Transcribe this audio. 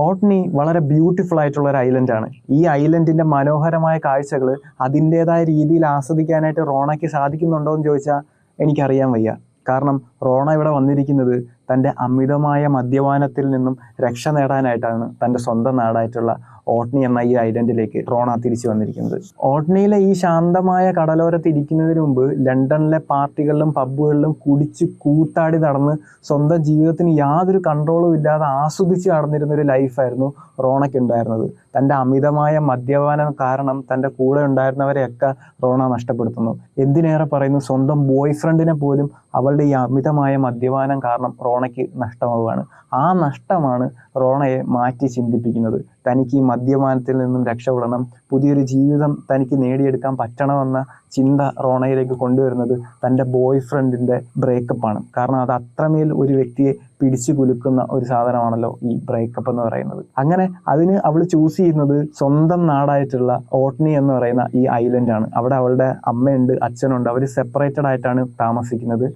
ഓട്നി വളരെ ബ്യൂട്ടിഫുൾ ആയിട്ടുള്ള ഒരു ഐലൻഡാണ്. ഈ ഐലൻഡിന്റെ മനോഹരമായ കാഴ്ചകൾ അതിൻ്റെതായ രീതിയിൽ ആസ്വദിക്കാനായിട്ട് റോണയ്ക്ക് സാധിക്കുന്നുണ്ടോ എന്ന് ചോദിച്ചാൽ എനിക്കറിയാൻ വയ്യ. കാരണം റോണ ഇവിടെ വന്നിരിക്കുന്നത് തൻ്റെ അമിതമായ മദ്യപാനത്തിൽ നിന്നും രക്ഷ നേടാനായിട്ടാണ് തൻ്റെ സ്വന്തം നാടായിട്ടുള്ള ഓട്നി എന്ന ഈ ഐലൻഡിലേക്ക് റോണ തിരിച്ചു വന്നിരിക്കുന്നത്. ഓട്നിയിലെ ഈ ശാന്തമായ കടലോരത്ത് ഇരിക്കുന്നതിന് മുമ്പ് ലണ്ടനിലെ പാർട്ടികളിലും പബ്ബുകളിലും കുടിച്ച് കൂത്താടി നടന്ന് സ്വന്തം ജീവിതത്തിന് യാതൊരു കൺട്രോളും ഇല്ലാതെ ആസ്വദിച്ച് നടന്നിരുന്ന ഒരു ലൈഫായിരുന്നു റോണയ്ക്ക് ഉണ്ടായിരുന്നത്. തൻ്റെ അമിതമായ മദ്യപാനം കാരണം തൻ്റെ കൂടെ ഉണ്ടായിരുന്നവരെയൊക്കെ റോണ നഷ്ടപ്പെടുത്തുന്നു. എന്തിനേറെ പറയുന്നു, സ്വന്തം ബോയ് ഫ്രണ്ടിനെ പോലും അവളുടെ ഈ അമിതമായ മദ്യപാനം കാരണം റോണയ്ക്ക് നഷ്ടമാവുകയാണ്. ആ നഷ്ടമാണ് റോണയെ മാറ്റി ചിന്തിപ്പിക്കുന്നത്. തനിക്ക് ഈ മദ്യപാനത്തിൽ നിന്നും രക്ഷപ്പെടണം, പുതിയൊരു ജീവിതം തനിക്ക് നേടിയെടുക്കാൻ പറ്റണമെന്ന ചിന്ത റോണയിലേക്ക് കൊണ്ടുവരുന്നത് തൻ്റെ ബോയ് ഫ്രണ്ടിൻ്റെ ബ്രേക്കപ്പാണ്. കാരണം അത് അത്രമേൽ ഒരു വ്യക്തിയെ പിടിച്ചു കുലുക്കുന്ന ഒരു സാധനമാണല്ലോ ഈ ബ്രേക്കപ്പ് എന്ന് പറയുന്നത്. അങ്ങനെ അതിന് അവൾ ചൂസ് ചെയ്യുന്നത് സ്വന്തം നാടായിട്ടുള്ള ഓട്നി എന്ന് പറയുന്ന ഈ ഐലൻഡാണ്. അവിടെ അവളുടെ അമ്മയുണ്ട്, അച്ഛനുണ്ട്. അവർ സെപ്പറേറ്റഡ് ആയിട്ടാണ് താമസിക്കുന്നത്.